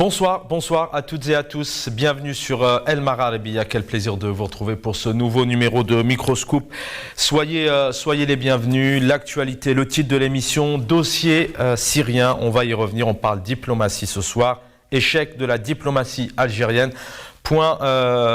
Bonsoir à toutes et à tous. Bienvenue sur El Mararabia. Quel plaisir de vous retrouver pour ce nouveau numéro de Microscoop. Soyez les bienvenus. L'actualité, le titre de l'émission, dossier syrien. On va y revenir. On parle diplomatie ce soir. Échec de la diplomatie algérienne. Point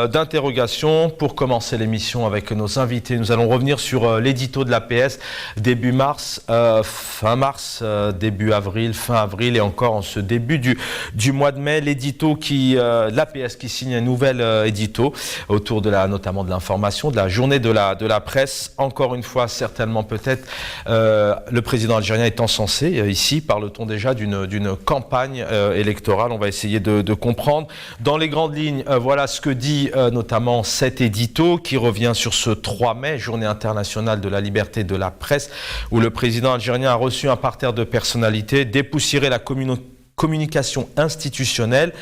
d'interrogation. Pour commencer l'émission avec nos invités, nous allons revenir sur l'édito de l'APS début mars, fin mars, début avril, fin avril et encore en ce début du mois de mai. L'édito l'APS qui signe un nouvel édito autour de notamment de l'information, de la journée de la presse. Encore une fois, certainement peut-être, le président algérien est encensé. Ici, parle-t-on déjà d'une campagne électorale. On va essayer de comprendre. Dans les grandes lignes, voilà ce que dit notamment cet édito qui revient sur ce 3 mai, journée internationale de la liberté de la presse, où le président algérien a reçu un parterre de personnalités, dépoussiérer la communication institutionnelle,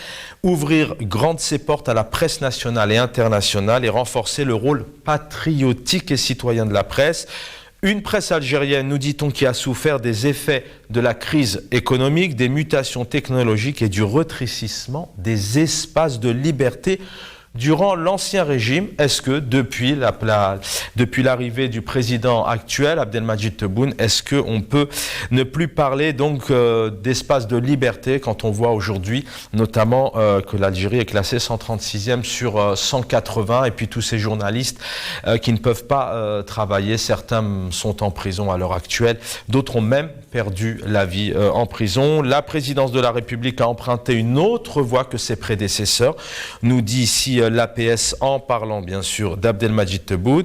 ouvrir grandes ses portes à la presse nationale et internationale et renforcer le rôle patriotique et citoyen de la presse. Une presse algérienne, nous dit-on, qui a souffert des effets de la crise économique, des mutations technologiques et du rétrécissement des espaces de liberté durant l'Ancien Régime. Est-ce que depuis l'arrivée du président actuel, Abdelmadjid Tebboune, est-ce qu'on peut ne plus parler donc d'espace de liberté quand on voit aujourd'hui notamment que l'Algérie est classée 136e sur 180 et puis tous ces journalistes qui ne peuvent pas travailler, certains sont en prison à l'heure actuelle, d'autres ont même perdu la vie en prison. La présidence de la République a emprunté une autre voie que ses prédécesseurs, nous dit ici l'APS en parlant bien sûr d'Abdelmadjid Tebboune,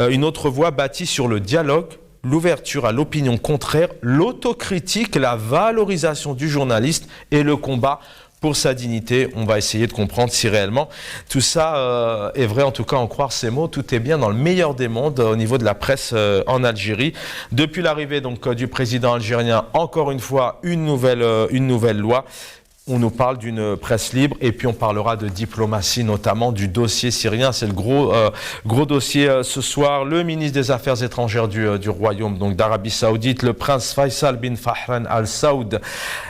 une autre voie bâtie sur le dialogue, l'ouverture à l'opinion contraire, l'autocritique, la valorisation du journaliste et le combat pour sa dignité. On va essayer de comprendre si réellement tout ça est vrai, en tout cas en croire ces mots. Tout est bien dans le meilleur des mondes au niveau de la presse en Algérie. Depuis l'arrivée donc du président algérien, encore une fois, une nouvelle loi. On nous parle d'une presse libre et puis on parlera de diplomatie, notamment du dossier syrien. C'est le gros dossier ce soir. Le ministre des Affaires étrangères du Royaume donc d'Arabie Saoudite, le prince Faisal bin Fahran Al Saoud,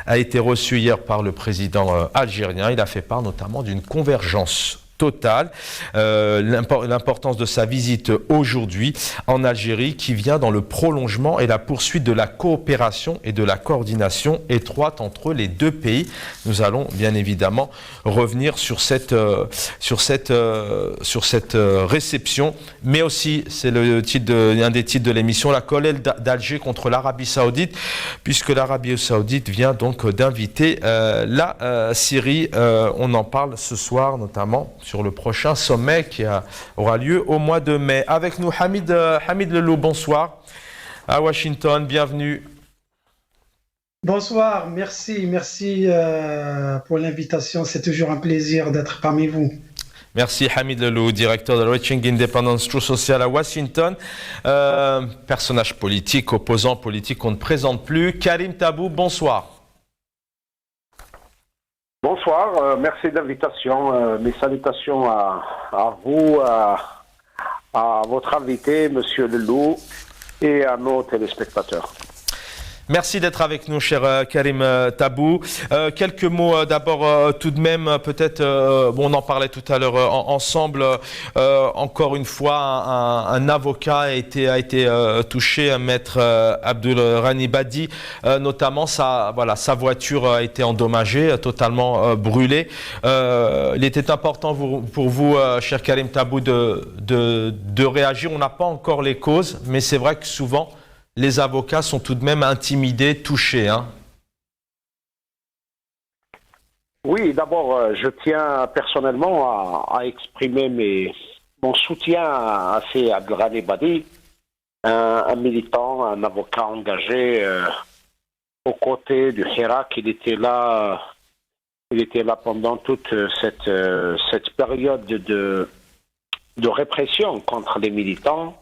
a été reçu hier par le président algérien. Il a fait part notamment d'une convergence totale, l'importance de sa visite aujourd'hui en Algérie qui vient dans le prolongement et la poursuite de la coopération et de la coordination étroite entre les deux pays. Nous allons bien évidemment revenir sur cette réception, mais aussi, c'est un des titres de l'émission, la colère d'Alger contre l'Arabie Saoudite, puisque l'Arabie Saoudite vient donc d'inviter la Syrie. On en parle ce soir notamment sur le prochain sommet qui aura lieu au mois de mai. Avec nous, Hamid Lelou, bonsoir. À Washington, bienvenue. Bonsoir, merci pour l'invitation. C'est toujours un plaisir d'être parmi vous. Merci Hamid Lelou, directeur de Reaching Independence True Social à Washington. Personnage politique, opposant politique qu'on ne présente plus. Karim Tabou, bonsoir. Bonsoir, merci de l'invitation. Mes salutations à vous, à votre invité, Monsieur Lelou, et à nos téléspectateurs. Merci d'être avec nous, cher Karim Tabou. Quelques mots d'abord tout de même, peut-être, on en parlait tout à l'heure ensemble, encore une fois, un avocat a été touché, un maître Abdul Rani Badi, notamment sa voiture a été endommagée, totalement brûlée. Il était important pour vous, cher Karim Tabou, de réagir. On n'a pas encore les causes, mais c'est vrai que souvent, les avocats sont tout de même intimidés, touchés. Oui, d'abord, je tiens personnellement à exprimer mon soutien à Abdelrani Badi, un militant, un avocat engagé aux côtés du Hirak. Il était là pendant toute cette période de répression contre les militants.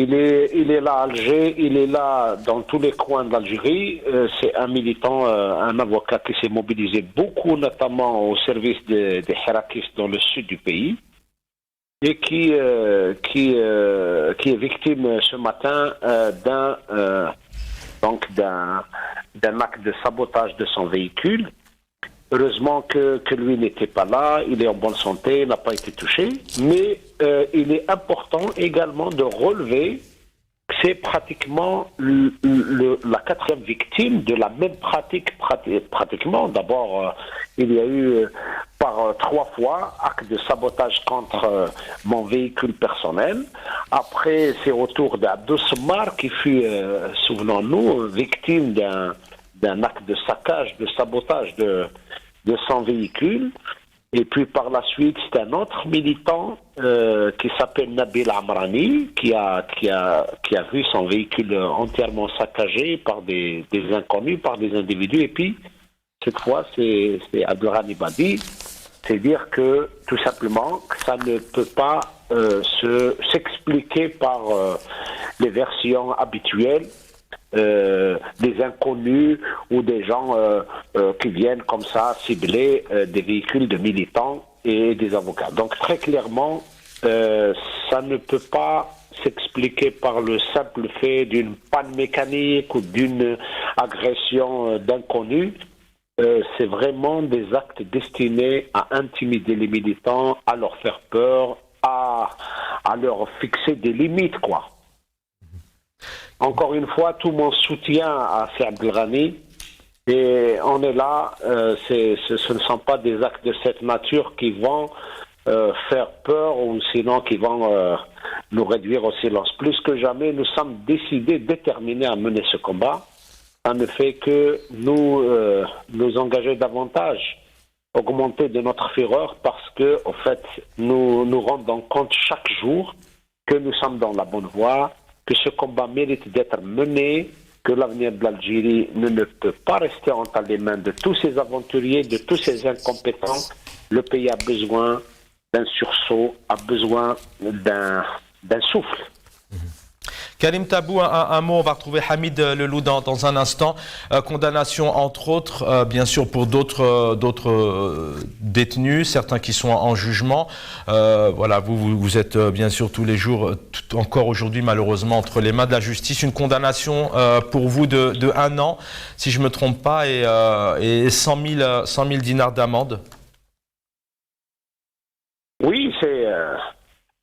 Il est là à Alger, il est là dans tous les coins d'Algérie. C'est un militant, un avocat qui s'est mobilisé beaucoup, notamment au service des hirakistes dans le sud du pays, et qui est victime ce matin d'un acte de sabotage de son véhicule. Heureusement que lui n'était pas là, il est en bonne santé, n'a pas été touché. Mais il est important également de relever que c'est pratiquement la quatrième victime de la même pratique, pratiquement. D'abord, il y a eu par 3 fois acte de sabotage contre mon véhicule personnel. Après, c'est au tour d'Abdou Sommar qui fut, souvenons-nous, victime d'un acte de saccage, de sabotage de son véhicule. Et puis par la suite, c'est un autre militant qui s'appelle Nabil Amrani qui a vu son véhicule entièrement saccagé par des inconnus, par des individus. Et puis, cette fois, c'est Abdelrani Badi. C'est dire que, tout simplement, que ça ne peut pas s'expliquer par les versions habituelles des inconnus ou des gens qui viennent comme ça cibler des véhicules de militants et des avocats. Donc très clairement, ça ne peut pas s'expliquer par le simple fait d'une panne mécanique ou d'une agression d'inconnus. C'est vraiment des actes destinés à intimider les militants, à leur faire peur, à leur fixer des limites, quoi. Encore une fois, tout mon soutien à Sir Abdelrani. Et on est là, ce ne sont pas des actes de cette nature qui vont faire peur ou sinon qui vont nous réduire au silence. Plus que jamais, nous sommes décidés, déterminés à mener ce combat. Ça ne fait que nous engager davantage, augmenter de notre fureur parce que, au fait, nous nous rendons compte chaque jour que nous sommes dans la bonne voie, que ce combat mérite d'être mené, que l'avenir de l'Algérie ne peut pas rester entre les mains de tous ces aventuriers, de tous ces incompétents. Le pays a besoin d'un sursaut, a besoin d'un souffle. Karim Tabou, un mot, on va retrouver Hamid Lelou dans un instant. Condamnation entre autres, bien sûr pour d'autres détenus, certains qui sont en jugement. Voilà, vous êtes bien sûr tous les jours, encore aujourd'hui malheureusement, entre les mains de la justice. Une condamnation pour vous de 1 an, si je ne me trompe pas, et 100 000 dinars d'amende. Oui, c'est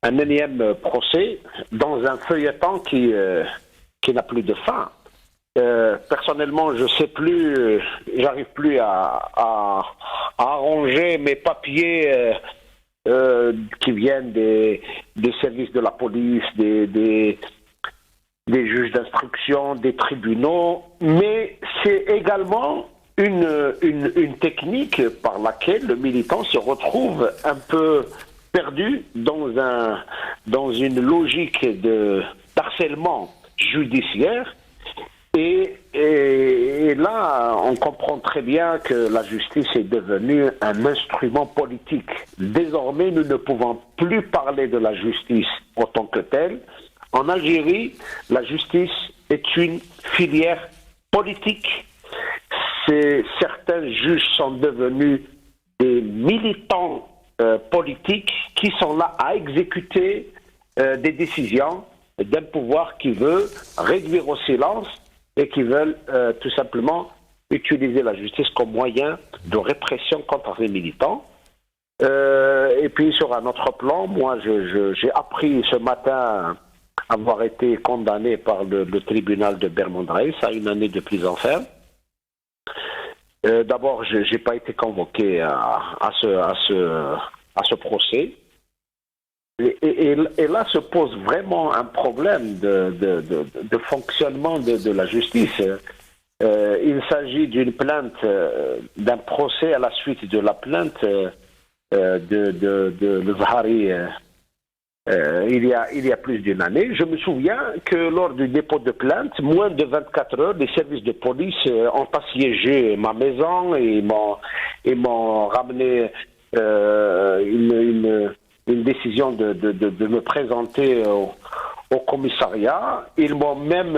un énième procès dans un feuilleton qui n'a plus de fin. Personnellement, je sais plus, j'arrive plus à arranger mes papiers qui viennent des services de la police, des juges d'instruction, des tribunaux, mais c'est également une technique par laquelle le militant se retrouve un peu perdu dans une logique d'harcèlement judiciaire. Et là, on comprend très bien que la justice est devenue un instrument politique. Désormais, nous ne pouvons plus parler de la justice en tant que telle. En Algérie, la justice est une filière politique. Certains juges sont devenus des militants politiques qui sont là à exécuter des décisions d'un pouvoir qui veut réduire au silence et qui veulent tout simplement utiliser la justice comme moyen de répression contre les militants. Et puis sur un autre plan, moi j'ai appris ce matin avoir été condamné par le tribunal de Bermondreis à 1 année de prison ferme. D'abord, je n'ai pas été convoqué à ce procès. Et là se pose vraiment un problème de fonctionnement de la justice. Il s'agit d'une plainte, d'un procès à la suite de la plainte de Lezhari il y a plus d'1 année. Je me souviens que lors du dépôt de plainte, moins de 24 heures, les services de police ont assiégé ma maison et m'ont ramené une décision de me présenter au commissariat. Ils m'ont même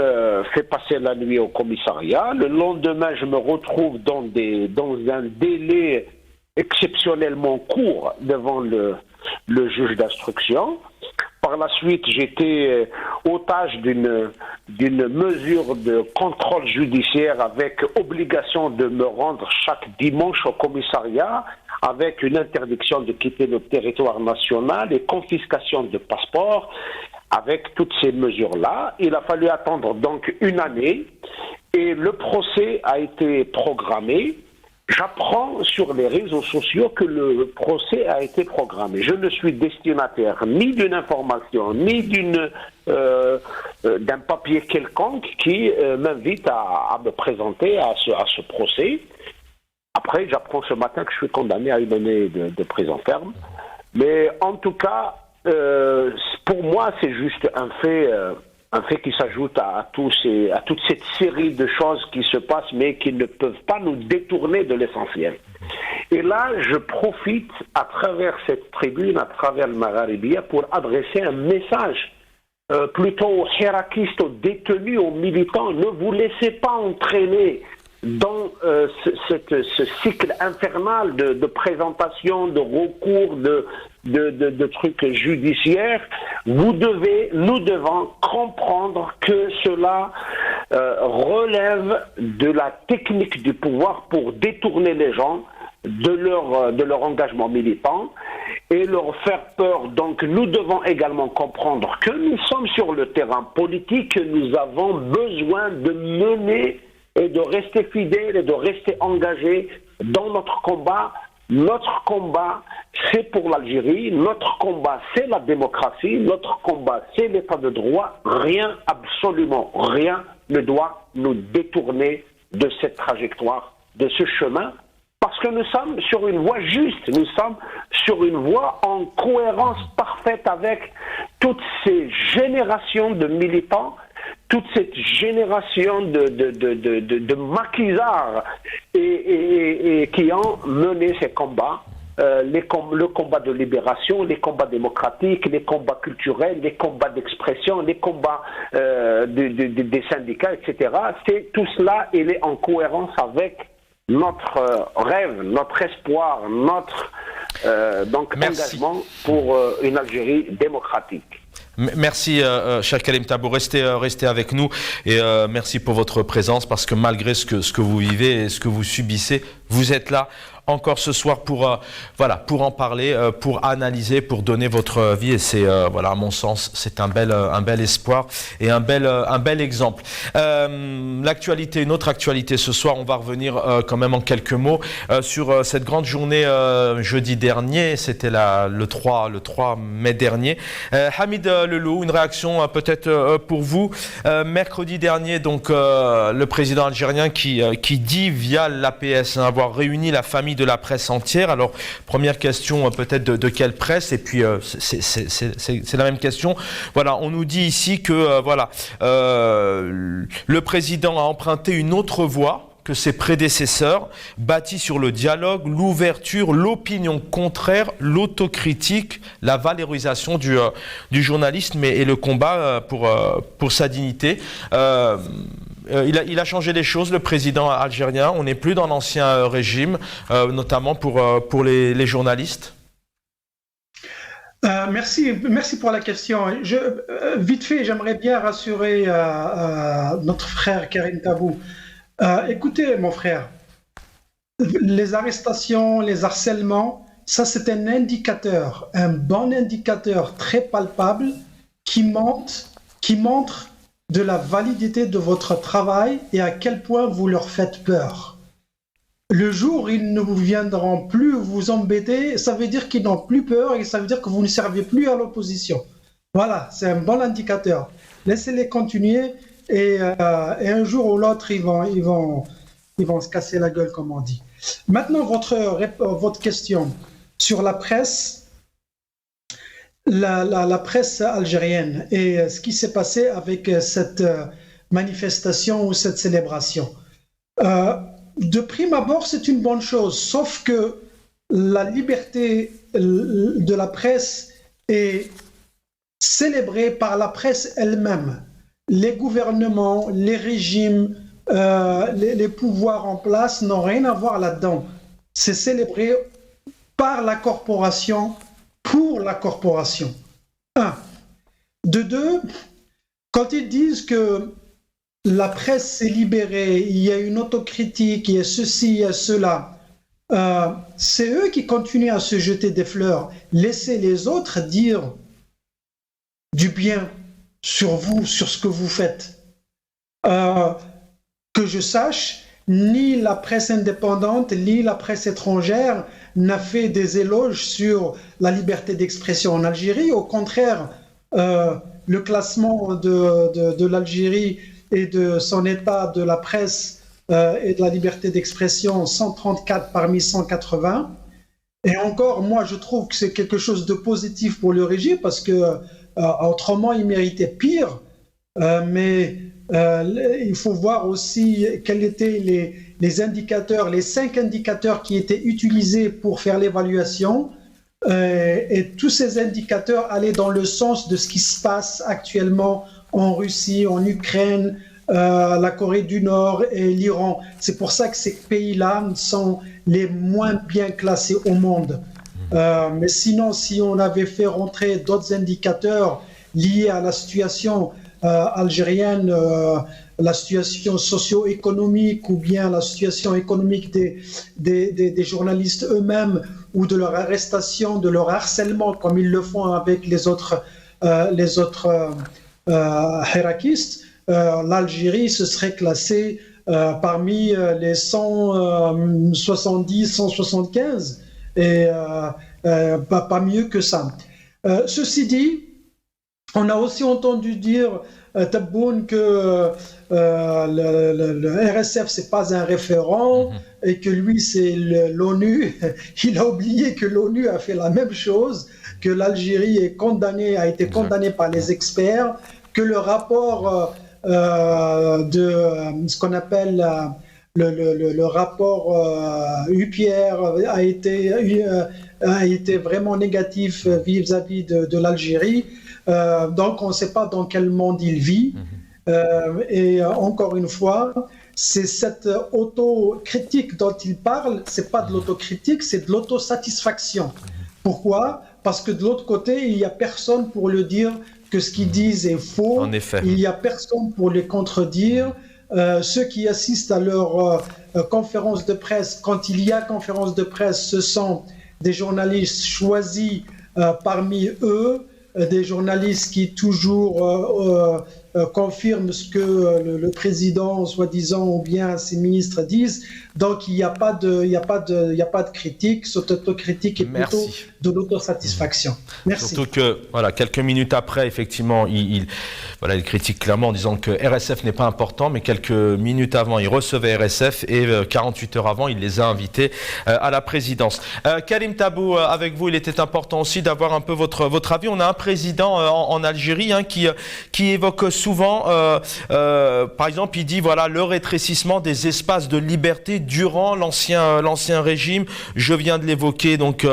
fait passer la nuit au commissariat. Le lendemain, je me retrouve dans un délai exceptionnellement court devant le juge d'instruction. Par la suite, j'étais otage d'une mesure de contrôle judiciaire avec obligation de me rendre chaque dimanche au commissariat, avec une interdiction de quitter le territoire national et confiscation de passeports. Avec toutes ces mesures-là, il a fallu attendre donc une année et le procès a été programmé. J'apprends sur les réseaux sociaux que le procès a été programmé. Je ne suis destinataire ni d'une information, ni d'un papier quelconque qui m'invite à me présenter à ce procès. Après, j'apprends ce matin que je suis condamné à une année de prison ferme. Mais en tout cas, pour moi, c'est juste un fait qui s'ajoute à toute cette série de choses qui se passent, mais qui ne peuvent pas nous détourner de l'essentiel. Et là, je profite à travers cette tribune, à travers le Magharibia, pour adresser un message plutôt aux hiérarchistes, aux détenus, aux militants. Ne vous laissez pas entraîner dans ce cycle infernal de présentation, de recours, de trucs judiciaires. Nous devons comprendre que cela relève de la technique du pouvoir pour détourner les gens de leur engagement militant et leur faire peur. Donc nous devons également comprendre que nous sommes sur le terrain politique, que nous avons besoin de mener et de rester fidèles et de rester engagés dans notre combat. Notre combat, c'est pour l'Algérie. Notre combat, c'est la démocratie. Notre combat, c'est l'état de droit. Rien, absolument rien, ne doit nous détourner de cette trajectoire, de ce chemin, parce que nous sommes sur une voie juste. Nous sommes sur une voie en cohérence parfaite avec toutes ces générations de militants, toute cette génération de maquisards et qui ont mené ces combats, le combat de libération, les combats démocratiques, les combats culturels, les combats d'expression, les combats des syndicats, etc. Tout cela, il est en cohérence avec notre rêve, notre espoir, notre engagement pour une Algérie démocratique. Merci, cher Kalim Tabou. Restez avec nous et merci pour votre présence, parce que malgré ce que vous vivez et ce que vous subissez, vous êtes là encore ce soir pour en parler, pour analyser, pour donner votre vie. Et c'est à mon sens, c'est un bel espoir et un bel exemple. L'actualité, une autre actualité ce soir, on va revenir quand même en quelques mots sur cette grande journée jeudi dernier. C'était le 3 mai dernier. Hamid Lelou, une réaction peut-être pour vous. Mercredi dernier, donc le président algérien qui dit via l'APS avoir réuni la famille de la presse entière. Alors, première question peut-être de quelle presse, et puis c'est la même question. Voilà, on nous dit ici que le président a emprunté une autre voie que ses prédécesseurs, bâtie sur le dialogue, l'ouverture, l'opinion contraire, l'autocritique, la valorisation du journalisme et le combat pour sa dignité. Il a changé les choses, le président algérien. On n'est plus dans l'ancien régime, notamment pour les journalistes. Merci pour la question. Vite fait, j'aimerais bien rassurer notre frère Karim Tabou. Écoutez, mon frère, les arrestations, les harcèlements, ça c'est un indicateur, un bon indicateur très palpable qui montre de la validité de votre travail et à quel point vous leur faites peur. Le jour où ils ne vous viendront plus vous embêter, ça veut dire qu'ils n'ont plus peur et ça veut dire que vous ne servez plus à l'opposition. Voilà, c'est un bon indicateur. Laissez-les continuer et un jour ou l'autre, ils vont se casser la gueule, comme on dit. Maintenant, votre question sur la presse. La presse algérienne et ce qui s'est passé avec cette manifestation ou cette célébration. De prime abord, c'est une bonne chose, sauf que la liberté de la presse est célébrée par la presse elle-même. Les gouvernements, les régimes, les pouvoirs en place n'ont rien à voir là-dedans. C'est célébré par la corporation, pour la corporation. 1. De 2, Quand ils disent que la presse s'est libérée, il y a une autocritique, il y a ceci, il y a cela, c'est eux qui continuent à se jeter des fleurs. Laissez les autres dire du bien sur vous, sur ce que vous faites. Que je sache, ni la presse indépendante, ni la presse étrangère n'a fait des éloges sur la liberté d'expression en Algérie. Au contraire, le classement de l'Algérie et de son état de la presse et de la liberté d'expression, 134 parmi 180. Et encore, moi, je trouve que c'est quelque chose de positif pour le régime parce que autrement, il méritait pire. Mais il faut voir aussi quels étaient les indicateurs, les 5 indicateurs qui étaient utilisés pour faire l'évaluation. Et tous ces indicateurs allaient dans le sens de ce qui se passe actuellement en Russie, en Ukraine, la Corée du Nord et l'Iran. C'est pour ça que ces pays-là sont les moins bien classés au monde. Mais sinon, si on avait fait rentrer d'autres indicateurs liés à la situation algérienne, la situation socio-économique ou bien la situation économique des journalistes eux-mêmes ou de leur arrestation, de leur harcèlement comme ils le font avec les autres hirakistes, l'Algérie se serait classée parmi les 170, 175 et pas mieux que ça. Ceci dit, on a aussi entendu dire Tebboune que le RSF c'est pas un référent et que lui c'est l'ONU. Il a oublié que l'ONU a fait la même chose, que l'Algérie a été condamnée par les experts, que le rapport de ce qu'on appelle le rapport UPR a été vraiment négatif vis-à-vis de l'Algérie. Donc on ne sait pas dans quel monde il vit. Et encore une fois, c'est cette autocritique dont il parle, c'est pas de l'autocritique, c'est de l'autosatisfaction. Pourquoi ? Parce que de l'autre côté, il n'y a personne pour le dire que ce qu'ils disent est faux. En effet. Il n'y a personne pour les contredire. Ceux qui assistent à leur conférence de presse, quand il y a conférence de presse, ce sont des journalistes choisis parmi eux, des journalistes qui toujours confirment ce que le président, soi-disant, ou bien ses ministres disent. Donc, il n'y a pas de critique. Cette autocritique est plutôt de l'autosatisfaction. Merci. Surtout que, voilà, quelques minutes après, effectivement, il critique clairement en disant que RSF n'est pas important, mais quelques minutes avant, il recevait RSF et 48 heures avant, il les a invités à la présidence. Karim Tabou, avec vous, il était important aussi d'avoir un peu votre avis. On a un président en Algérie qui évoque souvent, par exemple, il dit voilà le rétrécissement des espaces de liberté durant l'ancien régime. Je viens de l'évoquer, donc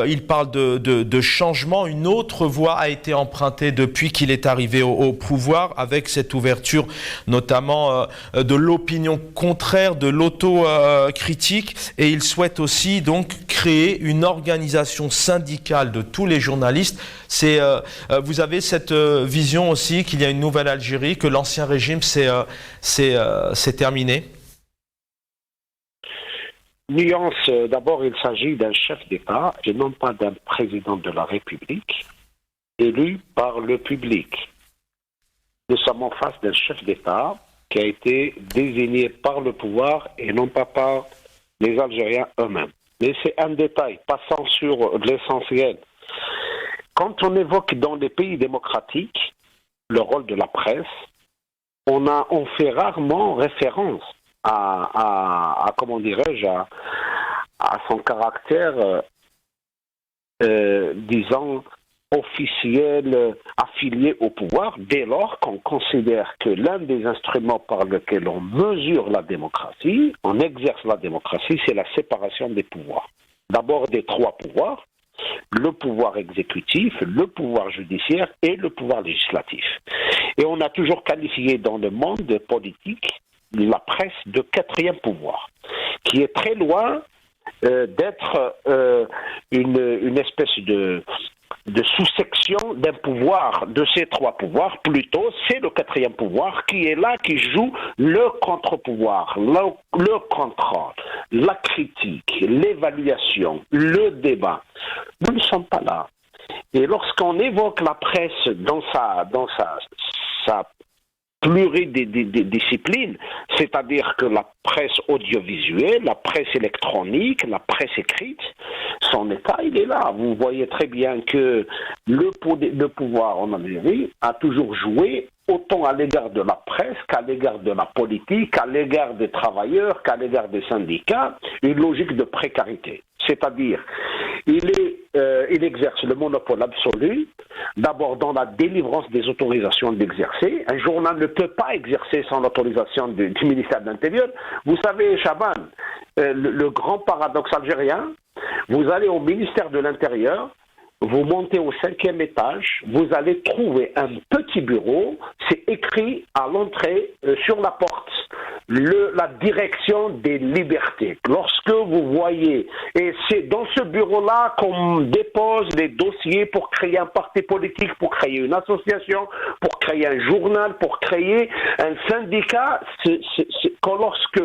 il parle de changement. Une autre voie a été empruntée depuis qu'il est arrivé au pouvoir, avec cette ouverture notamment de l'opinion contraire, de l'autocritique, et il souhaite aussi donc créer une organisation syndicale de tous les journalistes. Vous avez cette vision aussi qu'il y a une nouvelle Algérie, que l'ancien régime c'est terminé? Nuance, d'abord il s'agit d'un chef d'État et non pas d'un président de la République élu par le public. Nous sommes en face d'un chef d'État qui a été désigné par le pouvoir et non pas par les Algériens eux-mêmes. Mais c'est un détail, passant sur l'essentiel. Quand on évoque dans les pays démocratiques le rôle de la presse, on fait rarement référence à comment dirais-je, à son caractère, disons, officiel, affilié au pouvoir, dès lors qu'on considère que l'un des instruments par lequel on mesure la démocratie, on exerce la démocratie, c'est la séparation des pouvoirs. D'abord des 3 pouvoirs, le pouvoir exécutif, le pouvoir judiciaire et le pouvoir législatif. Et on a toujours qualifié dans le monde politique la presse de 4e pouvoir, qui est très loin d'être une espèce de de sous-section d'un pouvoir, de ces trois pouvoirs, plutôt, c'est le quatrième pouvoir qui est là, qui joue le contre-pouvoir, le contrôle, la critique, l'évaluation, le débat. Nous ne sommes pas là. Et lorsqu'on évoque la presse dans sa pluridiscipline, c'est-à-dire que la presse audiovisuelle, la presse électronique, la presse écrite, son état, il est là. Vous voyez très bien que le pouvoir en Algérie a toujours joué autant à l'égard de la presse qu'à l'égard de la politique, qu'à l'égard des travailleurs, qu'à l'égard des syndicats, une logique de précarité. C'est-à-dire, il exerce le monopole absolu, d'abord dans la délivrance des autorisations d'exercer. Un journal ne peut pas exercer sans l'autorisation du ministère de l'Intérieur. Vous savez, Chaban, le grand paradoxe algérien, vous allez au ministère de l'Intérieur, vous montez au 5e étage, vous allez trouver un petit bureau, c'est écrit à l'entrée sur la porte, la direction des libertés. Lorsque vous voyez, et c'est dans ce bureau-là qu'on dépose les dossiers pour créer un parti politique, pour créer une association, pour créer un journal, pour créer un syndicat, lorsque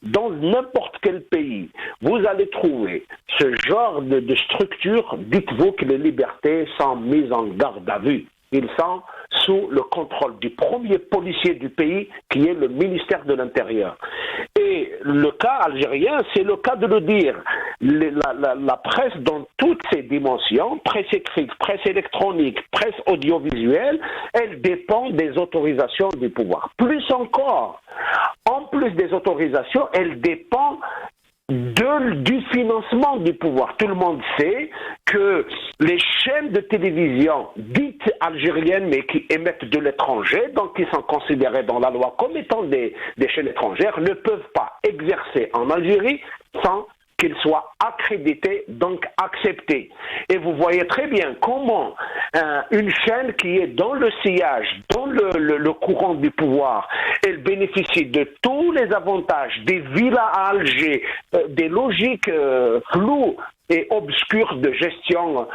dans n'importe quel pays, vous allez trouver ce genre de structure, dites-vous que les libertés sont mises en garde à vue. Ils sont sous le contrôle du premier policier du pays, qui est le ministère de l'Intérieur. Et le cas algérien, c'est le cas de le dire. La presse dans toutes ses dimensions, presse écrite, presse électronique, presse audiovisuelle, elle dépend des autorisations du pouvoir. Plus encore, en plus des autorisations, elle dépend du financement du pouvoir. Tout le monde sait que les chaînes de télévision dites algériennes mais qui émettent de l'étranger, donc qui sont considérées dans la loi comme étant des chaînes étrangères, ne peuvent pas exercer en Algérie sans qu'ils soient accrédités, donc acceptés. Et vous voyez très bien comment une chaîne qui est dans le sillage, dans le courant du pouvoir, elle bénéficie de tous les avantages, des villas à Alger, des logiques floues et obscures de gestion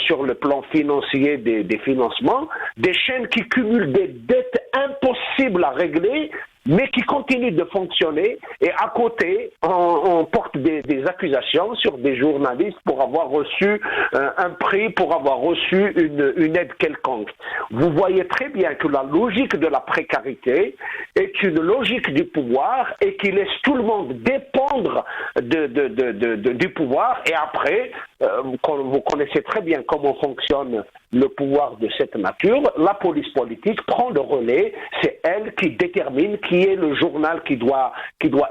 sur le plan financier des financements, des chaînes qui cumulent des dettes impossibles à régler, mais qui continuent de fonctionner, et à côté, on porte des accusations sur des journalistes pour avoir reçu un prix, pour avoir reçu une aide quelconque. Vous voyez très bien que la logique de la précarité est une logique du pouvoir et qui laisse tout le monde dépendre du pouvoir, et après, vous connaissez très bien comment fonctionne le pouvoir de cette nature. La police politique prend le relais, c'est elle qui détermine qui est le journal qui doit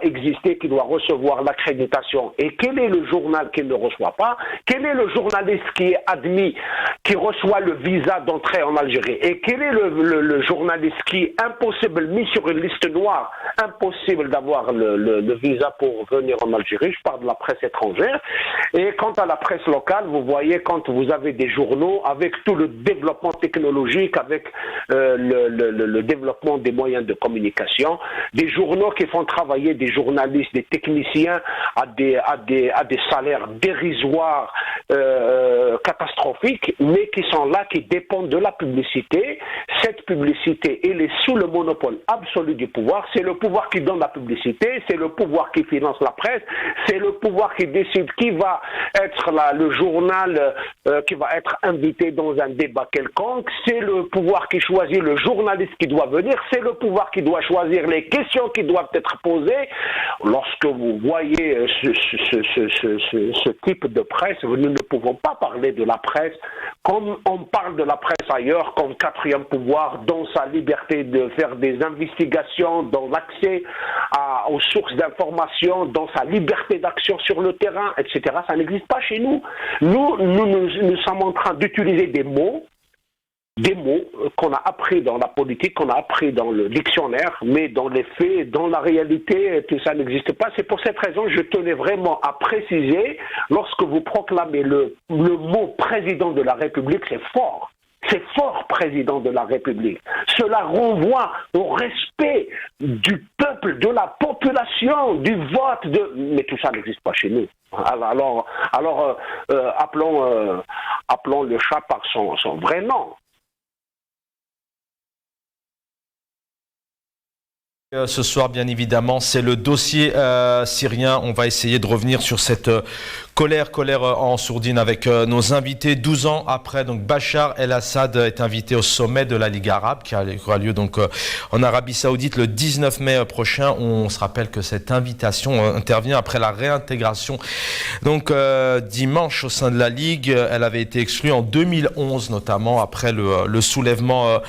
exister, qui doit recevoir l'accréditation, et quel est le journal qui ne reçoit pas, quel est le journaliste qui est admis, qui reçoit le visa d'entrée en Algérie, et quel est le journaliste qui est impossible, mis sur une liste noire, impossible d'avoir le visa pour venir en Algérie. Je parle de la presse étrangère. Et quant à la presse locale, vous voyez, quand vous avez des journaux avec tout le développement technologique, avec le développement des moyens de communication, des journaux qui font travailler des journalistes, des techniciens à des salaires dérisoires, catastrophiques, mais qui sont là, qui dépendent de la publicité. Cette publicité, elle est sous le monopole absolu du pouvoir. C'est le pouvoir qui donne la publicité, c'est le pouvoir qui finance la presse, c'est le pouvoir qui décide qui va être le journal qui va être invité dans un débat quelconque, c'est le pouvoir qui choisit le journaliste qui doit venir, c'est le pouvoir qui doit choisir les questions qui doivent être posées. Lorsque vous voyez ce type de presse, nous ne pouvons pas parler de la presse comme on parle de la presse ailleurs, comme quatrième pouvoir, dans sa liberté de faire des investigations, dans l'accès aux sources d'information, dans sa liberté d'action sur le terrain, etc. Ça n'existe pas chez nous. Nous sommes en train d'utiliser des mots qu'on a appris dans la politique, qu'on a appris dans le dictionnaire, mais dans les faits, dans la réalité, tout ça n'existe pas. C'est pour cette raison que je tenais vraiment à préciser, lorsque vous proclamez le mot président de la République, c'est fort. C'est fort, président de la République. Cela renvoie au respect du peuple, de la population, du vote. Mais tout ça n'existe pas chez nous. Alors appelons le chat par son vrai nom. Ce soir, bien évidemment, c'est le dossier syrien. On va essayer de revenir sur cette colère en sourdine avec nos invités. 12 ans après, donc Bachar el-Assad est invité au sommet de la Ligue arabe qui aura lieu donc en Arabie Saoudite le 19 mai prochain. On se rappelle que cette invitation intervient après la réintégration donc dimanche au sein de la Ligue. Elle avait été exclue en 2011, notamment après le soulèvement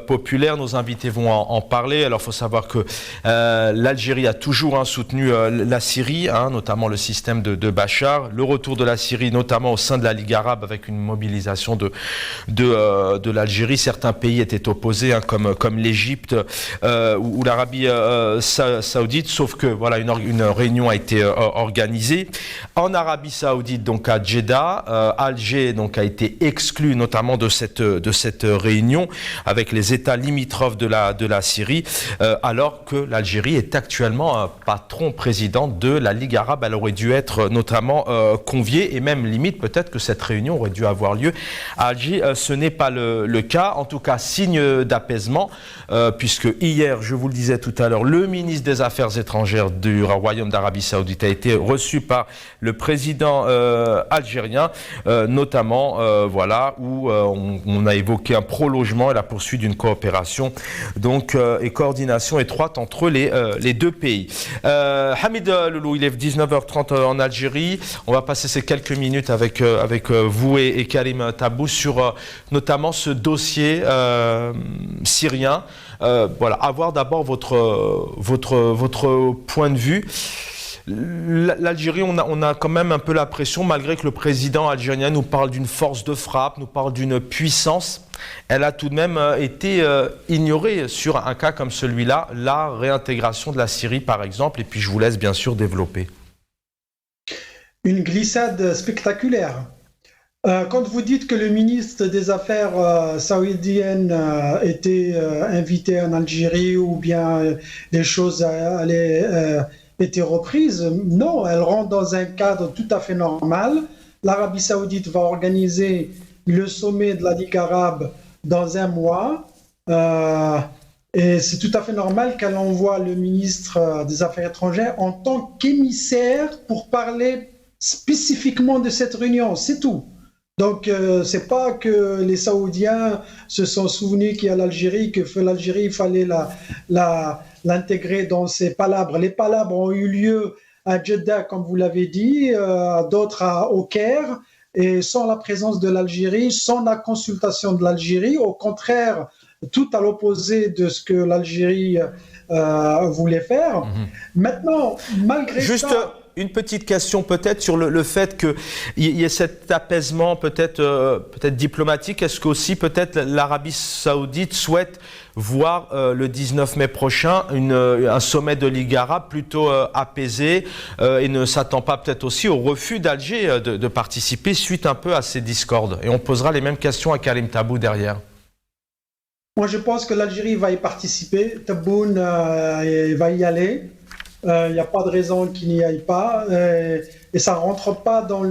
populaire. Nos invités vont en parler. Alors, il faut savoir que l'Algérie a toujours soutenu la Syrie, notamment le système de Bachar. Le retour de la Syrie, notamment au sein de la Ligue arabe, avec une mobilisation de l'Algérie. Certains pays étaient opposés, comme l'Égypte ou l'Arabie saoudite, sauf que voilà, une réunion a été organisée en Arabie saoudite, donc à Jeddah. Alger donc a été exclu notamment de cette réunion avec les États limitrophes de la Syrie, alors que l'Algérie est actuellement patron président de la Ligue arabe. Elle aurait dû être notamment conviée, et même limite peut-être que cette réunion aurait dû avoir lieu à Alger. Ce n'est pas le cas. En tout cas, signe d'apaisement, puisque hier, je vous le disais tout à l'heure, le ministre des Affaires étrangères du Royaume d'Arabie Saoudite a été reçu par le président algérien, notamment voilà, où on a évoqué un prolongement et la poursuite d'une coopération donc, et coordination étroite entre les deux pays. Hamid Loulou, il est 19h30 en Algérie. On va passer ces quelques minutes avec vous et Karim Tabou sur notamment ce dossier syrien. Voilà, avoir d'abord votre point de vue. L'Algérie, on a quand même un peu la pression, malgré que le président algérien nous parle d'une force de frappe, nous parle d'une puissance. Elle a tout de même été ignorée sur un cas comme celui-là, la réintégration de la Syrie par exemple, et puis je vous laisse bien sûr développer. Une glissade spectaculaire. Quand vous dites que le ministre des Affaires saoudiennes était invité en Algérie ou bien les choses étaient reprises, non, elle rentre dans un cadre tout à fait normal. L'Arabie Saoudite va organiser le sommet de la Ligue arabe dans un mois. Et c'est tout à fait normal qu'elle envoie le ministre des Affaires étrangères en tant qu'émissaire pour parler spécifiquement de cette réunion, c'est tout. Donc, c'est pas que les Saoudiens se sont souvenus qu'il y a l'Algérie, que l'Algérie, il fallait l'intégrer dans ces palabres. Les palabres ont eu lieu à Jeddah, comme vous l'avez dit, d'autres au Caire, et sans la présence de l'Algérie, sans la consultation de l'Algérie, au contraire, tout à l'opposé de ce que l'Algérie voulait faire. Maintenant, malgré ça... Une petite question peut-être sur le fait qu'il y ait cet apaisement peut-être diplomatique. Est-ce qu'aussi peut-être l'Arabie Saoudite souhaite voir le 19 mai prochain un sommet de Ligue arabe plutôt apaisé et ne s'attend pas peut-être aussi au refus d'Alger de participer suite un peu à ces discordes? Et on posera les mêmes questions à Karim Tabou derrière. Moi je pense que l'Algérie va y participer, Tabboune va y aller. Il n'y a pas de raison qu'il n'y aille pas et ça ne rentre pas dans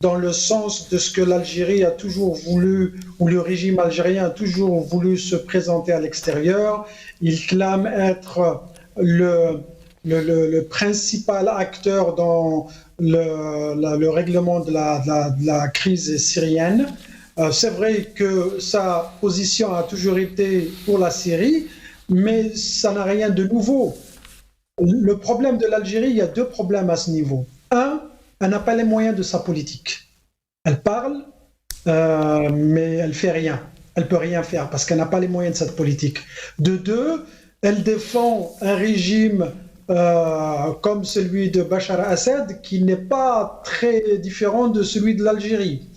dans le sens de ce que l'Algérie a toujours voulu, ou le régime algérien a toujours voulu se présenter à l'extérieur. Il clame être le principal acteur dans le règlement de la crise syrienne. C'est vrai que sa position a toujours été pour la Syrie, mais ça n'a rien de nouveau. Le problème de l'Algérie, il y a deux problèmes à ce niveau. Un, elle n'a pas les moyens de sa politique. Elle parle, mais elle ne fait rien. Elle ne peut rien faire parce qu'elle n'a pas les moyens de cette politique. De deux, elle défend un régime comme celui de Bachar el-Assad qui n'est pas très différent de celui de l'Algérie.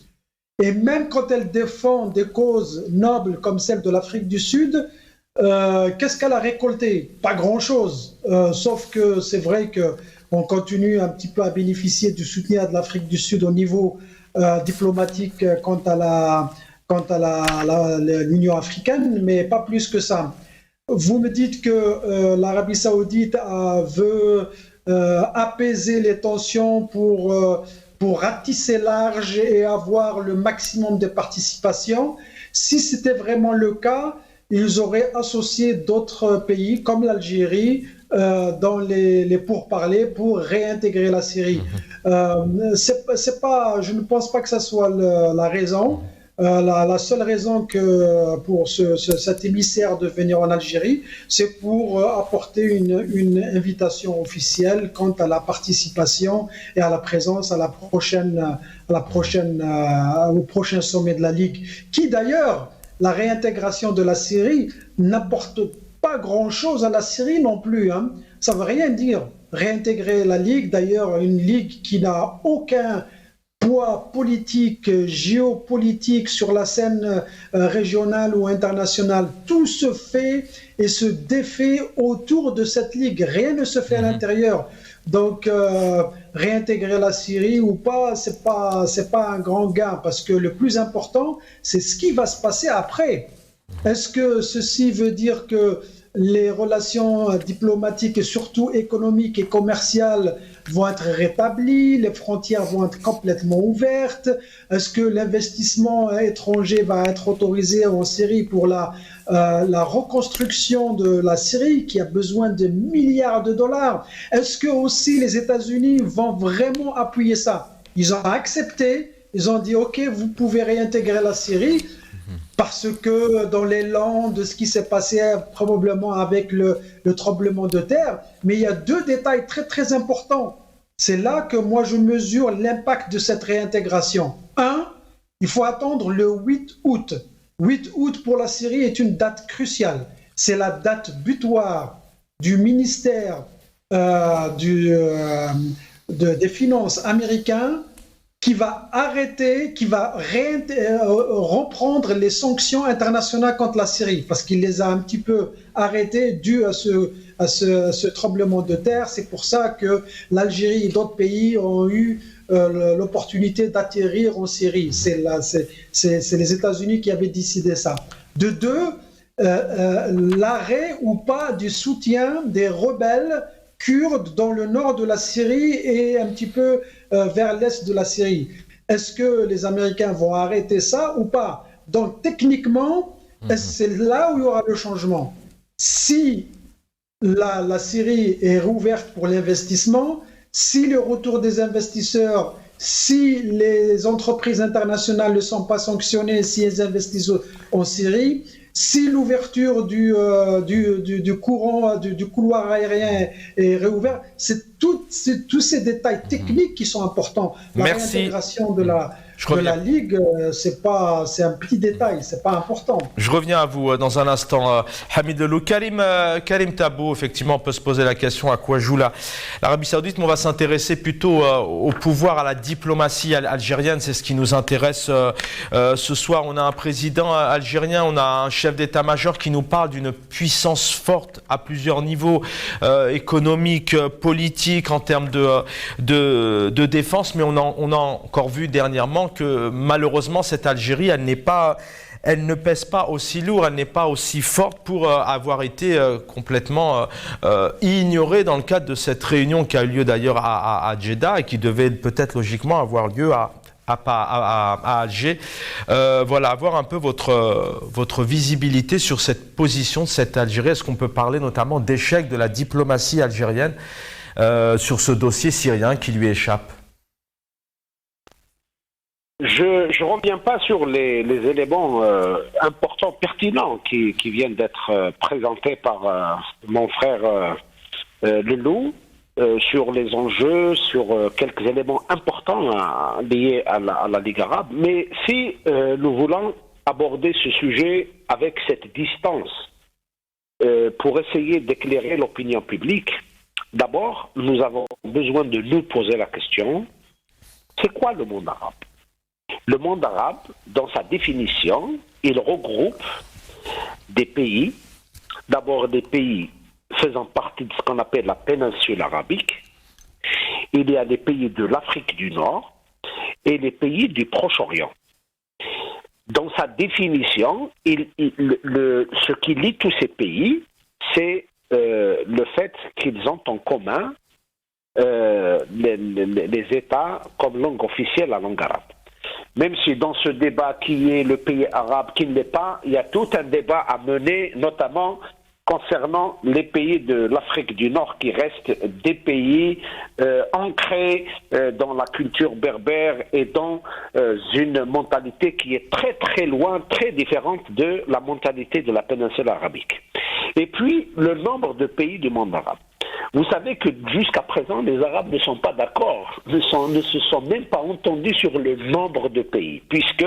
Et même quand elle défend des causes nobles comme celle de l'Afrique du Sud, qu'est-ce qu'elle a récolté? Pas grand-chose, sauf que c'est vrai qu'on continue un petit peu à bénéficier du soutien de l'Afrique du Sud au niveau diplomatique quant à l'Union africaine, mais pas plus que ça. Vous me dites que l'Arabie saoudite veut apaiser les tensions pour ratisser large et avoir le maximum de participation. Si c'était vraiment le cas, ils auraient associé d'autres pays comme l'Algérie dans les pourparlers pour réintégrer la Syrie. C'est pas, je ne pense pas que ce soit la raison. La seule raison pour cet émissaire de venir en Algérie, c'est pour apporter une invitation officielle quant à la participation et à la présence au prochain sommet de la Ligue, qui d'ailleurs, la réintégration de la Syrie n'apporte pas grand-chose à la Syrie non plus. Hein. Ça ne veut rien dire. Réintégrer la Ligue, d'ailleurs, une Ligue qui n'a aucun poids politique, géopolitique sur la scène régionale ou internationale. Tout se fait et se défait autour de cette ligue. Rien ne se fait à l'intérieur. Donc, réintégrer la Syrie ou pas, c'est pas un grand gain parce que le plus important, c'est ce qui va se passer après. Est-ce que ceci veut dire que les relations diplomatiques et surtout économiques et commerciales vont être rétablies, les frontières vont être complètement ouvertes? Est-ce que l'investissement étranger va être autorisé en Syrie pour la reconstruction de la Syrie qui a besoin de milliards de dollars? Est-ce que aussi les États-Unis vont vraiment appuyer ça? Ils ont accepté, ils ont dit ok, vous pouvez réintégrer la Syrie. Parce que dans l'élan de ce qui s'est passé probablement avec le tremblement de terre, mais il y a deux détails très très importants. C'est là que moi je mesure l'impact de cette réintégration. Un, il faut attendre le 8 août. 8 août pour la Syrie est une date cruciale. C'est la date butoir du ministère des Finances américain qui va arrêter, qui va reprendre les sanctions internationales contre la Syrie, parce qu'il les a un petit peu arrêtées dû à ce tremblement de terre. C'est pour ça que l'Algérie et d'autres pays ont eu l'opportunité d'atterrir en Syrie. C'est les États-Unis qui avaient décidé ça. De deux, l'arrêt ou pas du soutien des rebelles kurdes dans le nord de la Syrie et un petit peu vers l'est de la Syrie. Est-ce que les Américains vont arrêter ça ou pas? Donc techniquement, c'est là où il y aura le changement. Si la Syrie est rouverte pour l'investissement, si le retour des investisseurs, si les entreprises internationales ne sont pas sanctionnées, si elles investissent en Syrie, si l'ouverture du couloir aérien est réouvert, c'est tous ces détails techniques qui sont importants. La réintégration de la Ligue, c'est un petit détail, c'est pas important. Je reviens à vous dans un instant, Hamid Lelou. Karim Tabou, effectivement, on peut se poser la question à quoi joue l'Arabie Saoudite, mais on va s'intéresser plutôt au pouvoir, à la diplomatie algérienne. C'est ce qui nous intéresse ce soir. On a un président algérien, on a un chef d'état-major qui nous parle d'une puissance forte à plusieurs niveaux, économiques, politiques, en termes de défense, mais on a encore vu dernièrement que malheureusement cette Algérie, elle ne pèse pas aussi lourd, elle n'est pas aussi forte pour avoir été complètement ignorée dans le cadre de cette réunion qui a eu lieu d'ailleurs à Jeddah et qui devait peut-être logiquement avoir lieu à Alger. Voilà, avoir un peu votre visibilité sur cette position de cette Algérie. Est-ce qu'on peut parler notamment d'échec de la diplomatie algérienne sur ce dossier syrien qui lui échappe? Je ne reviens pas sur les éléments importants, pertinents qui viennent d'être présentés par mon frère Lelou sur les enjeux, sur quelques éléments importants liés à la Ligue arabe. Mais si nous voulons aborder ce sujet avec cette distance pour essayer d'éclairer l'opinion publique, d'abord, nous avons besoin de nous poser la question, c'est quoi le monde arabe? Le monde arabe, dans sa définition, il regroupe des pays, d'abord des pays faisant partie de ce qu'on appelle la péninsule arabique. Il y a des pays de l'Afrique du Nord et les pays du Proche-Orient. Dans sa définition, ce qui lie tous ces pays, c'est le fait qu'ils ont en commun les États comme langue officielle la langue arabe. Même si dans ce débat qui est le pays arabe, qui ne l'est pas, il y a tout un débat à mener, notamment concernant les pays de l'Afrique du Nord qui restent des pays ancrés dans la culture berbère et dans une mentalité qui est très très loin, très différente de la mentalité de la péninsule arabique. Et puis, le nombre de pays du monde arabe. Vous savez que jusqu'à présent, les Arabes ne sont pas d'accord, ne se sont même pas entendus sur le nombre de pays, puisque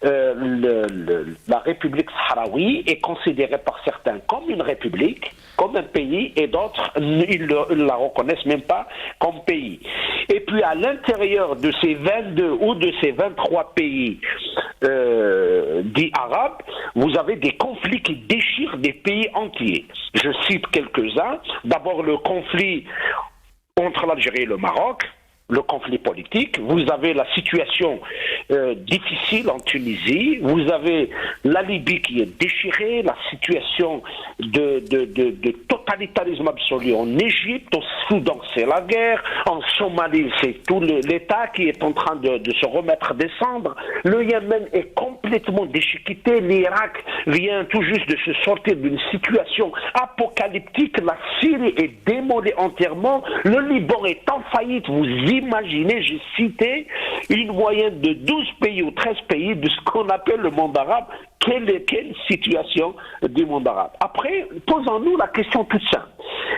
la République sahraoui est considérée par certains comme une république, comme un pays, et d'autres, ils ne la reconnaissent même pas comme pays. Et puis à l'intérieur de ces 22 ou de ces 23 pays dits arabes, vous avez des conflits qui déchirent des pays entiers. Je cite quelques-uns. D'abord le conflit entre l'Algérie et le Maroc, le conflit politique, vous avez la situation difficile en Tunisie, vous avez la Libye qui est déchirée, la situation de totalitarisme absolu en Égypte, au Soudan c'est la guerre, en Somalie c'est tout l'État qui est en train de se remettre des cendres, le Yémen est complètement déchiqueté, l'Irak vient tout juste de se sortir d'une situation apocalyptique, la Syrie est démolie entièrement, le Liban est en faillite, vous imaginez, j'ai cité une moyenne de 12 pays ou 13 pays de ce qu'on appelle le monde arabe. Quelle situation du monde arabe? Après, posons-nous la question toute simple.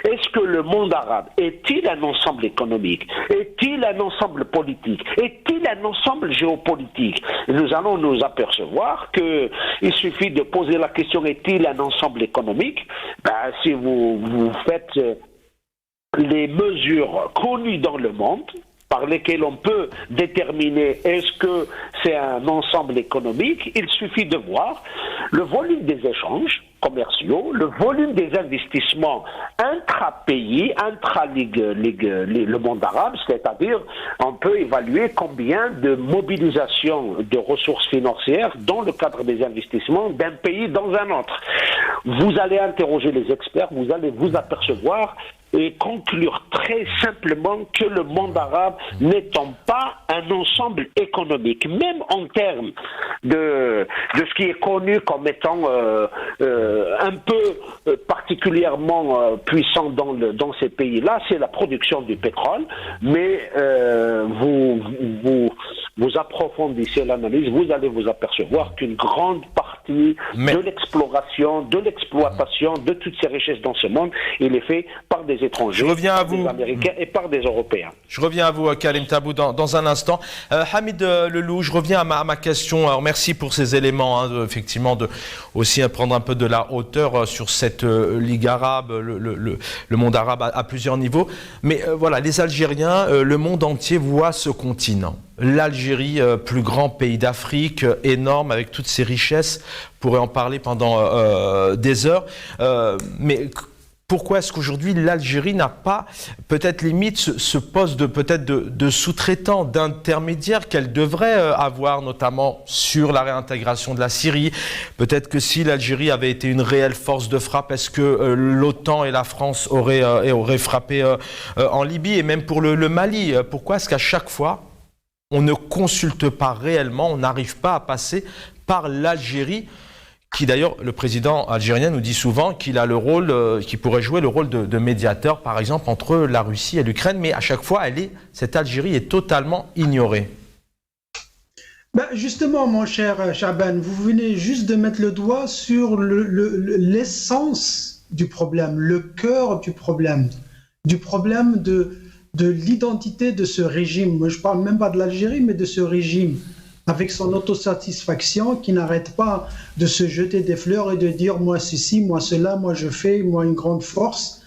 Est-ce que le monde arabe est-il un ensemble économique? Est-il un ensemble politique? Est-il un ensemble géopolitique? Nous allons nous apercevoir qu'il suffit de poser la question est-il un ensemble économique? Si vous faites les mesures connues dans le monde, par lesquelles on peut déterminer est-ce que c'est un ensemble économique, il suffit de voir le volume des échanges commerciaux, le volume des investissements intra-pays, le monde arabe, c'est-à-dire on peut évaluer combien de mobilisation de ressources financières dans le cadre des investissements d'un pays dans un autre. Vous allez interroger les experts, vous allez vous apercevoir et conclure très simplement que le monde arabe n'étant pas un ensemble économique, même en termes de ce qui est connu comme étant un peu particulièrement puissant dans ces pays-là, c'est la production du pétrole, mais vous approfondissez l'analyse, vous allez vous apercevoir qu'une grande partie de l'exploration, de l'exploitation de toutes ces richesses dans ce monde, il est fait par des étrangers, des Américains et par des Européens. Je reviens à vous, Karim Tabou, dans un instant. Hamid Lelou, je reviens à ma question. Alors, merci pour ces éléments, effectivement, aussi prendre un peu de la hauteur sur cette Ligue arabe, le monde arabe à plusieurs niveaux. Mais voilà, les Algériens, le monde entier voit ce continent. L'Algérie, plus grand pays d'Afrique, énorme, avec toutes ses richesses, on pourrait en parler pendant des heures. Mais pourquoi est-ce qu'aujourd'hui l'Algérie n'a pas peut-être limite ce poste de sous-traitant, d'intermédiaire qu'elle devrait avoir, notamment sur la réintégration de la Syrie? Peut-être que si l'Algérie avait été une réelle force de frappe, est-ce que l'OTAN et la France auraient frappé en Libye et même pour le Mali? Pourquoi est-ce qu'à chaque fois on ne consulte pas réellement, on n'arrive pas à passer par l'Algérie, qui d'ailleurs, le président algérien nous dit souvent qu'il a le rôle, qu'il pourrait jouer le rôle de médiateur, par exemple, entre la Russie et l'Ukraine, mais à chaque fois, cette Algérie est totalement ignorée. Justement, mon cher Chaban, vous venez juste de mettre le doigt sur l'essence du problème, le cœur du problème de l'identité de ce régime. Moi, je ne parle même pas de l'Algérie, mais de ce régime, avec son autosatisfaction qui n'arrête pas de se jeter des fleurs et de dire « moi ceci, moi cela, moi je fais, moi une grande force ».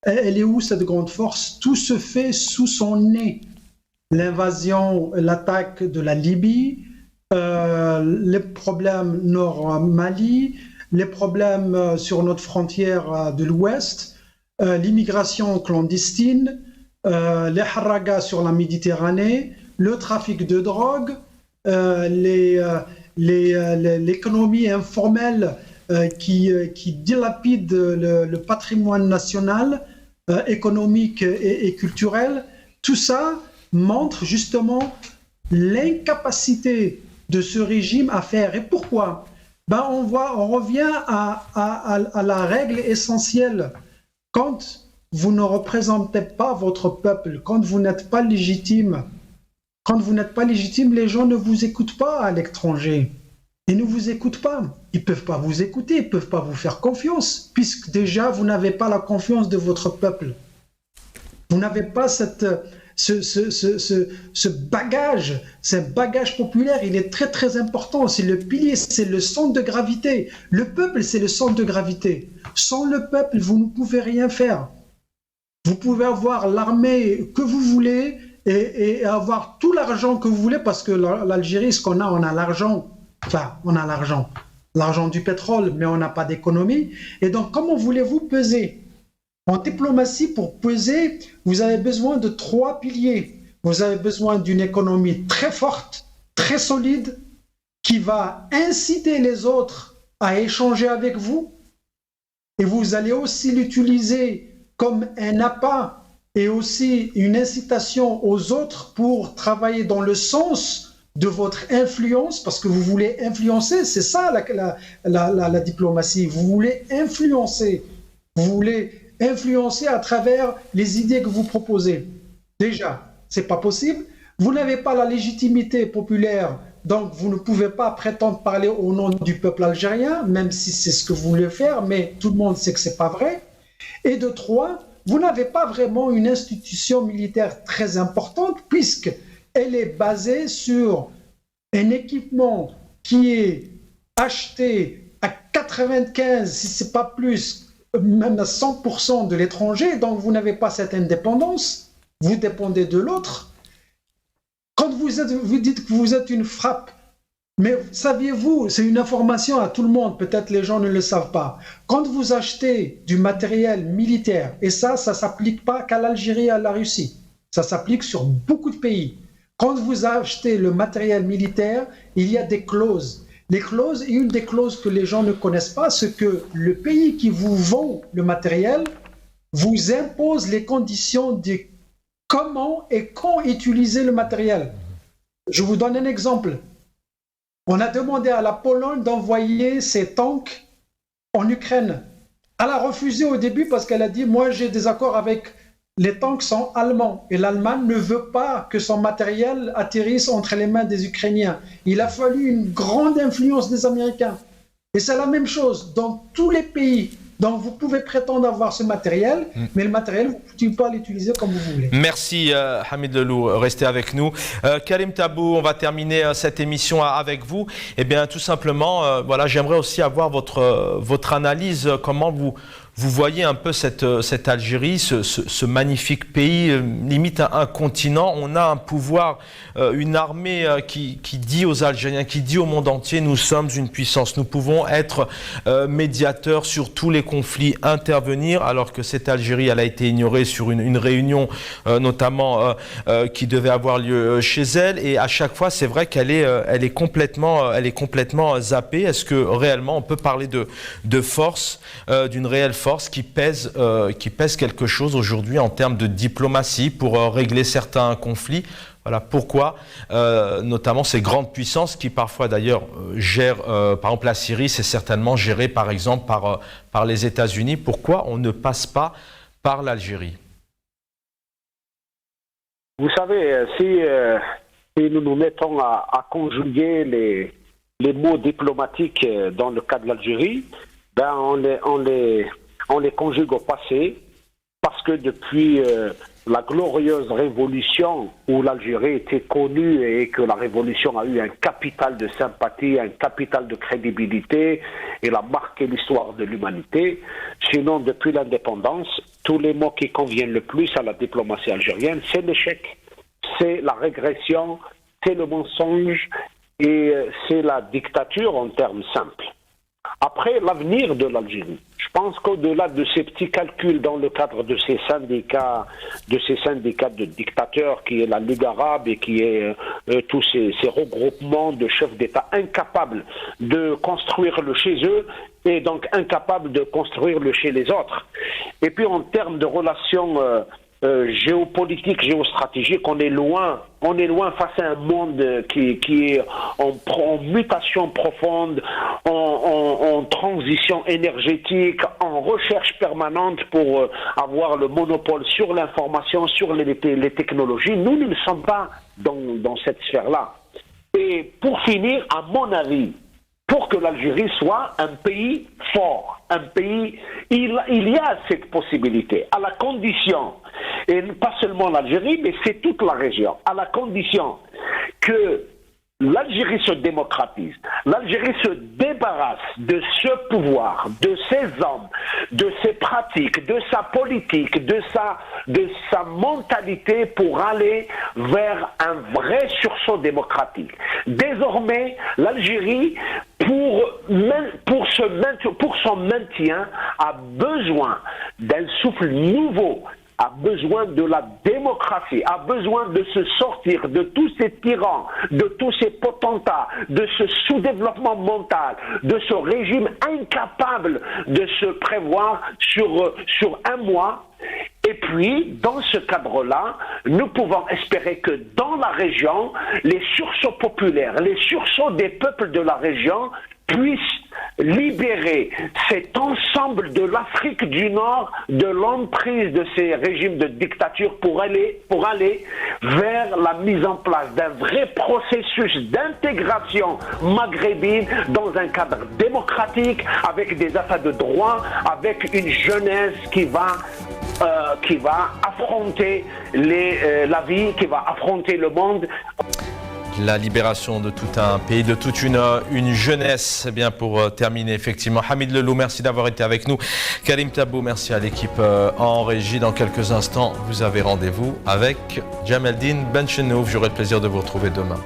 Elle est où cette grande force? Tout se fait sous son nez. L'invasion, l'attaque de la Libye, les problèmes nord-Mali, les problèmes sur notre frontière de l'Ouest, l'immigration clandestine, les haragas sur la Méditerranée, le trafic de drogue, l'économie informelle qui dilapide le patrimoine national, économique et culturel. Tout ça montre justement l'incapacité de ce régime à faire. Et pourquoi? On revient à la règle essentielle. Quand vous ne représentez pas votre peuple, quand vous n'êtes pas légitime, les gens ne vous écoutent pas à l'étranger. Ils ne vous écoutent pas. Ils ne peuvent pas vous écouter, ils ne peuvent pas vous faire confiance, puisque déjà vous n'avez pas la confiance de votre peuple. Vous n'avez pas ce bagage populaire, il est très très important. C'est le pilier, c'est le centre de gravité. Le peuple, c'est le centre de gravité. Sans le peuple, vous ne pouvez rien faire. Vous pouvez avoir l'armée que vous voulez et avoir tout l'argent que vous voulez, parce que l'Algérie, ce qu'on a, on a l'argent. Enfin, on a l'argent du pétrole, mais on n'a pas d'économie. Et donc, comment voulez-vous peser? En diplomatie, pour peser, vous avez besoin de 3 piliers. Vous avez besoin d'une économie très forte, très solide, qui va inciter les autres à échanger avec vous. Et vous allez aussi l'utiliser comme un appât et aussi une incitation aux autres pour travailler dans le sens de votre influence, parce que vous voulez influencer, c'est ça la diplomatie. Vous voulez influencer. Vous voulez influencer à travers les idées que vous proposez. Déjà, ce n'est pas possible. Vous n'avez pas la légitimité populaire, donc vous ne pouvez pas prétendre parler au nom du peuple algérien, même si c'est ce que vous voulez faire, mais tout le monde sait que ce n'est pas vrai. Et de 3, vous n'avez pas vraiment une institution militaire très importante, puisqu'elle est basée sur un équipement qui est acheté à 95, si ce n'est pas plus, même à 100% de l'étranger, donc vous n'avez pas cette indépendance, vous dépendez de l'autre. Quand vous dites que vous êtes une frappe, mais saviez-vous, c'est une information à tout le monde, peut-être les gens ne le savent pas, quand vous achetez du matériel militaire, et ça ne s'applique pas qu'à l'Algérie et à la Russie, ça s'applique sur beaucoup de pays. Quand vous achetez le matériel militaire, il y a des clauses. Les clauses, et une des clauses que les gens ne connaissent pas, c'est que le pays qui vous vend le matériel vous impose les conditions de comment et quand utiliser le matériel. Je vous donne un exemple. On a demandé à la Pologne d'envoyer ses tanks en Ukraine. Elle a refusé au début parce qu'elle a dit « Moi, j'ai des accords avec les tanks sont allemands et l'Allemagne ne veut pas que son matériel atterrisse entre les mains des Ukrainiens. » Il a fallu une grande influence des Américains. Et c'est la même chose dans tous les pays. Donc vous pouvez prétendre avoir ce matériel, mais le matériel, vous ne pouvez pas l'utiliser comme vous voulez. Merci Hamid Lelou, restez avec nous. Karim Tabou, on va terminer cette émission avec vous. Eh bien tout simplement, voilà, j'aimerais aussi avoir votre analyse, comment vous voyez un peu cette Algérie, ce magnifique pays, limite un continent. On a un pouvoir, une armée qui dit aux Algériens, qui dit au monde entier, nous sommes une puissance, nous pouvons être médiateurs sur tous les conflits, intervenir, alors que cette Algérie, elle a été ignorée sur une réunion notamment qui devait avoir lieu chez elle. Et à chaque fois, c'est vrai qu'elle est complètement zappée. Est-ce que réellement on peut parler de force, d'une réelle force qui pèse quelque chose aujourd'hui en termes de diplomatie pour régler certains conflits? Voilà pourquoi, notamment ces grandes puissances qui parfois d'ailleurs gèrent, par exemple la Syrie, c'est certainement géré par exemple par les États-Unis. Pourquoi on ne passe pas par l'Algérie? Vous savez, si nous nous mettons à conjuguer les mots diplomatiques dans le cas de l'Algérie, ben on les conjugue au passé, parce que depuis la glorieuse révolution où l'Algérie était connue et que la révolution a eu un capital de sympathie, un capital de crédibilité, et a marqué l'histoire de l'humanité. Sinon, depuis l'indépendance, tous les mots qui conviennent le plus à la diplomatie algérienne, c'est l'échec, c'est la régression, c'est le mensonge et c'est la dictature en termes simples. Après, l'avenir de l'Algérie. Je pense qu'au-delà de ces petits calculs dans le cadre de ces syndicats de dictateurs, qui est la Ligue arabe et qui est tous ces regroupements de chefs d'État incapables de construire le chez eux et donc incapables de construire le chez les autres. Et puis en termes de relations géopolitique, géostratégique, on est loin face à un monde qui est en mutation profonde, en transition énergétique, en recherche permanente pour avoir le monopole sur l'information, sur les technologies. Nous ne sommes pas dans cette sphère-là. Et pour finir, à mon avis, pour que l'Algérie soit un pays fort, un pays, il y a cette possibilité, à la condition, et pas seulement l'Algérie, mais c'est toute la région, à la condition que l'Algérie se démocratise, l'Algérie se débarrasse de ce pouvoir, de ses hommes, de ses pratiques, de sa politique, de sa mentalité pour aller vers un vrai sursaut démocratique. Désormais, l'Algérie, pour son maintien, a besoin d'un souffle nouveau, a besoin de la démocratie, a besoin de se sortir de tous ces tyrans, de tous ces potentats, de ce sous-développement mental, de ce régime incapable de se prévoir sur un mois. Et puis, dans ce cadre-là, nous pouvons espérer que dans la région, les sursauts populaires, les sursauts des peuples de la région puissent libérer cet ensemble de l'Afrique du Nord de l'emprise de ces régimes de dictature pour aller vers la mise en place d'un vrai processus d'intégration maghrébine dans un cadre démocratique, avec des états de droit, avec une jeunesse qui va affronter la vie, qui va affronter le monde. La libération de tout un pays, de toute une jeunesse. Eh bien, pour terminer, effectivement, Hamid Lelou, merci d'avoir été avec nous. Karim Tabou, merci à l'équipe en régie. Dans quelques instants, vous avez rendez-vous avec Jamaldine Benchenouf. J'aurai le plaisir de vous retrouver demain.